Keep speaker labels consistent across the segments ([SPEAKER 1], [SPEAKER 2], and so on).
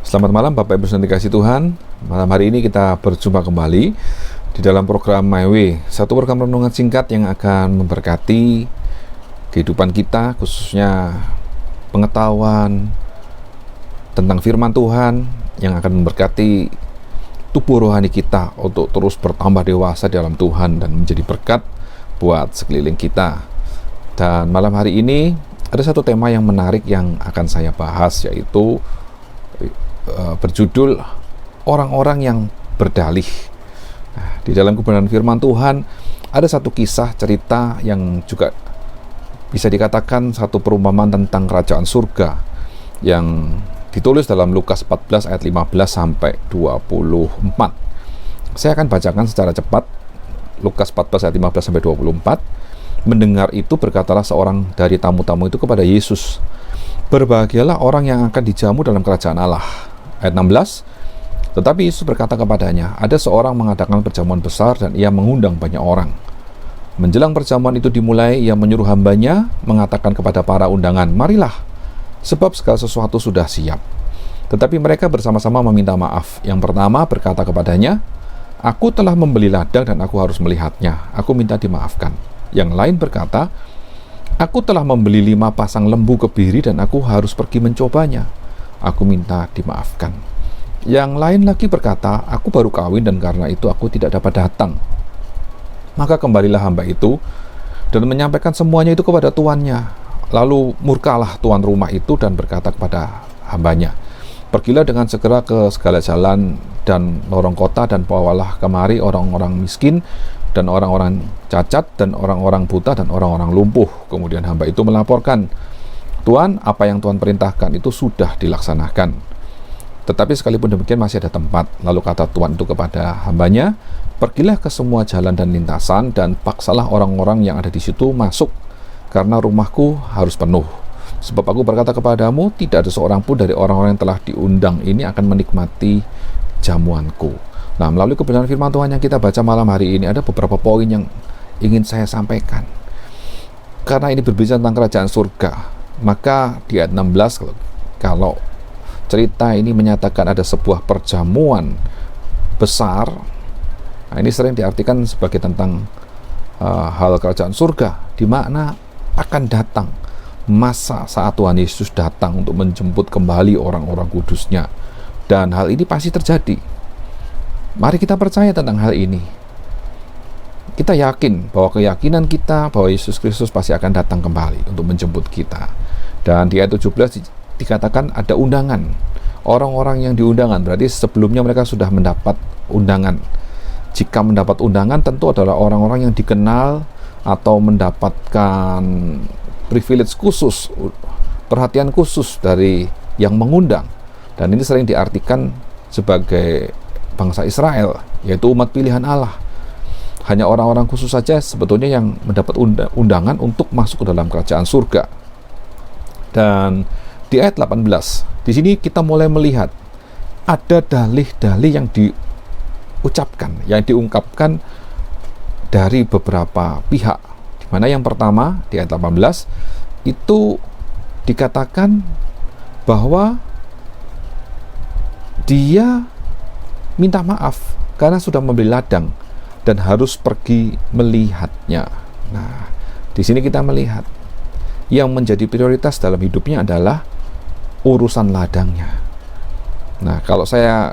[SPEAKER 1] Selamat malam Bapak Ibu yang dikasihi Tuhan. Malam hari ini kita berjumpa kembali di dalam program My Way, satu program renungan singkat yang akan memberkati kehidupan kita, khususnya pengetahuan tentang firman Tuhan yang akan memberkati tubuh rohani kita untuk terus bertambah dewasa dalam Tuhan dan menjadi berkat buat sekeliling kita. Dan malam hari ini ada satu tema yang menarik yang akan saya bahas, yaitu berjudul orang-orang yang berdalih. Nah, di dalam kebenaran firman Tuhan ada satu kisah cerita yang juga bisa dikatakan satu perumpamaan tentang kerajaan surga yang ditulis dalam Lukas 14 ayat 15 sampai 24. Saya akan bacakan secara cepat. Lukas 14 ayat 15 sampai 24. Mendengar itu berkatalah seorang dari tamu-tamu itu kepada Yesus, "Berbahagialah orang yang akan dijamu dalam kerajaan Allah." Ayat 16, tetapi Yesus berkata kepadanya, "Ada seorang mengadakan perjamuan besar dan ia mengundang banyak orang. Menjelang perjamuan itu dimulai, ia menyuruh hambanya mengatakan kepada para undangan, 'Marilah, sebab segala sesuatu sudah siap.' Tetapi mereka bersama-sama meminta maaf. Yang pertama berkata kepadanya, 'Aku telah membeli ladang dan aku harus melihatnya. Aku minta dimaafkan.' Yang lain berkata, 'Aku telah membeli 5 pasang lembu kebiri dan aku harus pergi mencobanya. Aku minta dimaafkan.' Yang lain lagi berkata, 'Aku baru kawin dan karena itu aku tidak dapat datang.' Maka kembalilah hamba itu dan menyampaikan semuanya itu kepada tuannya. Lalu murkalah tuan rumah itu dan berkata kepada hambanya, 'Pergilah dengan segera ke segala jalan dan lorong kota dan bawalah kemari orang-orang miskin dan orang-orang cacat dan orang-orang buta dan orang-orang lumpuh.' Kemudian hamba itu melaporkan, 'Tuan, apa yang Tuhan perintahkan itu sudah dilaksanakan.' Tetapi sekalipun demikian masih ada tempat. Lalu kata Tuan itu kepada hambanya, 'Pergilah ke semua jalan dan lintasan dan paksalah orang-orang yang ada di situ masuk, karena rumahku harus penuh. Sebab aku berkata kepadamu, tidak ada seorang pun dari orang-orang yang telah diundang ini akan menikmati jamuanku.'" Nah, melalui kebenaran firman Tuhan yang kita baca malam hari ini, ada beberapa poin yang ingin saya sampaikan. Karena ini berbicara tentang kerajaan surga, maka di ayat 16, kalau cerita ini menyatakan ada sebuah perjamuan besar, nah ini sering diartikan sebagai tentang hal kerajaan surga, di mana akan datang masa saat Tuhan Yesus datang untuk menjemput kembali orang-orang kudusnya. Dan hal ini pasti terjadi. Mari kita percaya tentang hal ini. Kita yakin bahwa keyakinan kita bahwa Yesus Kristus pasti akan datang kembali untuk menjemput kita. Dan di ayat 17 dikatakan ada undangan. Orang-orang yang diundangan berarti sebelumnya mereka sudah mendapat undangan. Jika mendapat undangan tentu adalah orang-orang yang dikenal atau mendapatkan privilege khusus, perhatian khusus dari yang mengundang. Dan ini sering diartikan sebagai bangsa Israel, yaitu umat pilihan Allah. Hanya orang-orang khusus saja sebetulnya yang mendapat undangan untuk masuk ke dalam kerajaan surga. Dan di ayat 18, di sini kita mulai melihat ada dalih-dalih yang diucapkan, yang diungkapkan dari beberapa pihak. Di mana yang pertama di ayat 18 itu dikatakan bahwa dia minta maaf karena sudah membeli ladang dan harus pergi melihatnya. Nah, di sini kita melihat yang menjadi prioritas dalam hidupnya adalah urusan ladangnya. Nah, kalau saya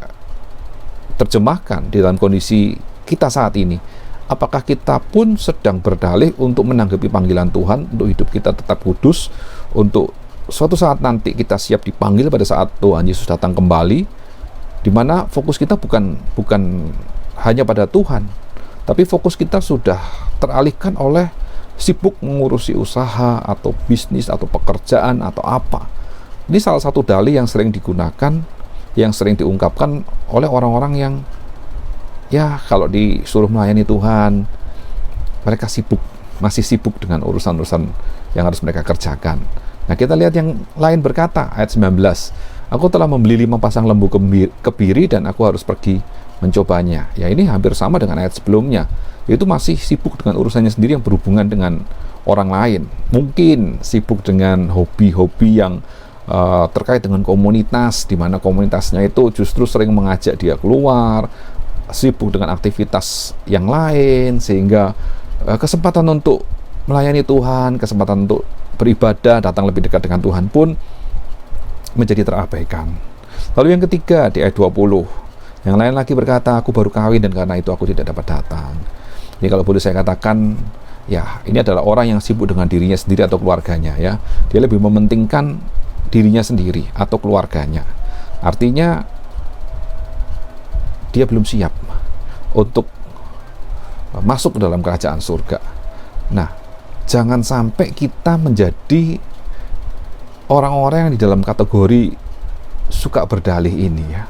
[SPEAKER 1] terjemahkan di dalam kondisi kita saat ini, apakah kita pun sedang berdalih untuk menanggapi panggilan Tuhan untuk hidup kita tetap kudus, untuk suatu saat nanti kita siap dipanggil pada saat Tuhan Yesus datang kembali, di mana fokus kita bukan hanya pada Tuhan, tapi fokus kita sudah teralihkan oleh sibuk mengurusi usaha atau bisnis atau pekerjaan atau apa. Ini salah satu dalih yang sering digunakan, yang sering diungkapkan oleh orang-orang yang ya kalau disuruh melayani Tuhan, mereka masih sibuk dengan urusan-urusan yang harus mereka kerjakan. Nah, kita lihat yang lain berkata, ayat 19, "Aku telah membeli 5 pasang lembu kebiri dan aku harus pergi mencobanya." Ya, ini hampir sama dengan ayat sebelumnya. Itu masih sibuk dengan urusannya sendiri yang berhubungan dengan orang lain. Mungkin sibuk dengan hobi-hobi yang terkait dengan komunitas, di mana komunitasnya itu justru sering mengajak dia keluar, sibuk dengan aktivitas yang lain, sehingga kesempatan untuk melayani Tuhan, kesempatan untuk beribadah, datang lebih dekat dengan Tuhan pun menjadi terabaikan. Lalu yang ketiga di ayat 20, yang lain lagi berkata, aku baru kawin dan karena itu aku tidak dapat datang. Ini kalau boleh saya katakan, ya ini adalah orang yang sibuk dengan dirinya sendiri atau keluarganya, ya. Dia lebih mementingkan dirinya sendiri atau keluarganya. Artinya dia belum siap untuk masuk ke dalam kerajaan surga. Nah, jangan sampai kita menjadi orang-orang yang di dalam kategori suka berdalih ini, ya.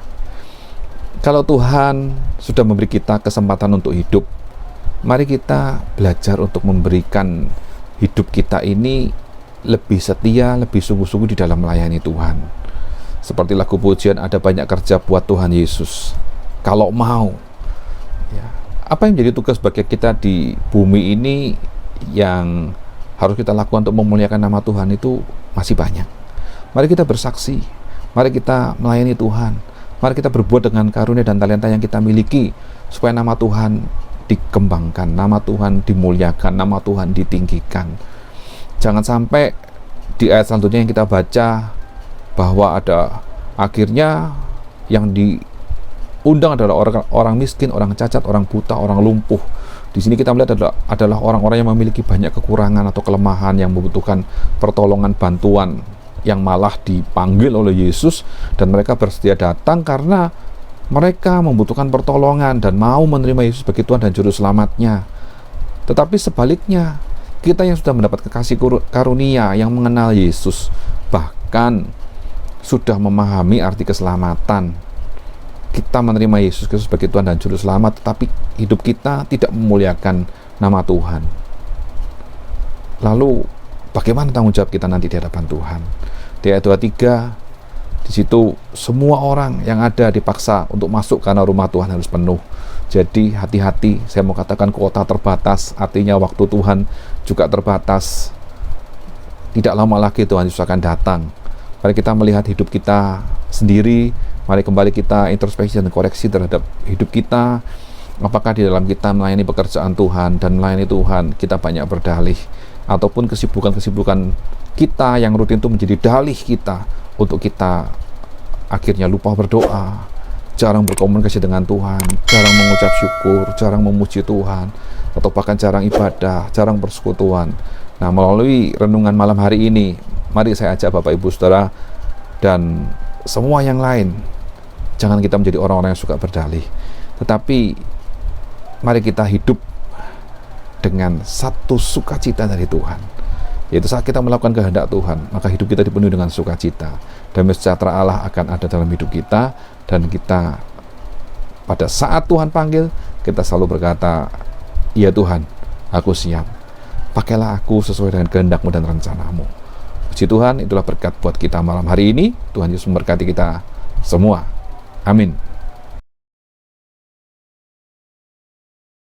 [SPEAKER 1] Kalau Tuhan sudah memberi kita kesempatan untuk hidup, mari kita belajar untuk memberikan hidup kita ini lebih setia, lebih sungguh-sungguh di dalam melayani Tuhan. Seperti lagu pujian, ada banyak kerja buat Tuhan Yesus, kalau mau, ya. Apa yang menjadi tugas bagi kita di bumi ini yang harus kita lakukan untuk memuliakan nama Tuhan itu masih banyak. Mari kita bersaksi, mari kita melayani Tuhan, mari kita berbuat dengan karunia dan talenta yang kita miliki, supaya nama Tuhan dikembangkan, nama Tuhan dimuliakan, nama Tuhan ditinggikan. Jangan sampai di ayat selanjutnya yang kita baca bahwa ada akhirnya yang diundang adalah orang miskin, orang cacat, orang buta, orang lumpuh. Di sini kita melihat adalah orang-orang yang memiliki banyak kekurangan atau kelemahan, yang membutuhkan pertolongan, bantuan, yang malah dipanggil oleh Yesus dan mereka bersedia datang karena mereka membutuhkan pertolongan dan mau menerima Yesus sebagai Tuhan dan Juru Selamatnya. Tetapi sebaliknya, kita yang sudah mendapat kekasih karunia, yang mengenal Yesus, bahkan sudah memahami arti keselamatan, kita menerima Yesus Kristus sebagai Tuhan dan Juru Selamat, tetapi hidup kita tidak memuliakan nama Tuhan. Lalu bagaimana tanggung jawab kita nanti di hadapan Tuhan? Di ayat 23, di situ semua orang yang ada dipaksa untuk masuk karena rumah Tuhan harus penuh. Jadi hati-hati, saya mau katakan kuota terbatas, artinya waktu Tuhan juga terbatas. Tidak lama lagi Tuhan Yesus akan datang. Mari kita melihat hidup kita sendiri, mari kembali kita introspeksi dan koreksi terhadap hidup kita. Apakah di dalam kita melayani pekerjaan Tuhan dan melayani Tuhan kita banyak berdalih, ataupun kesibukan-kesibukan kita yang rutin itu menjadi dalih kita untuk kita akhirnya lupa berdoa, jarang berkomunikasi dengan Tuhan, jarang mengucap syukur, jarang memuji Tuhan, atau bahkan jarang ibadah, jarang persekutuan. Nah, melalui renungan malam hari ini, mari saya ajak Bapak Ibu Saudara dan semua yang lain, jangan kita menjadi orang-orang yang suka berdalih, tetapi mari kita hidup dengan satu sukacita dari Tuhan, yaitu saat kita melakukan kehendak Tuhan, maka hidup kita dipenuhi dengan sukacita. Damai sejahtera Allah akan ada dalam hidup kita, dan kita pada saat Tuhan panggil, kita selalu berkata, iya Tuhan, aku siap, pakailah aku sesuai dengan kehendak-Mu dan rencana-Mu. Puji Tuhan, itulah berkat buat kita malam hari ini. Tuhan Yesus memberkati kita semua. Amin.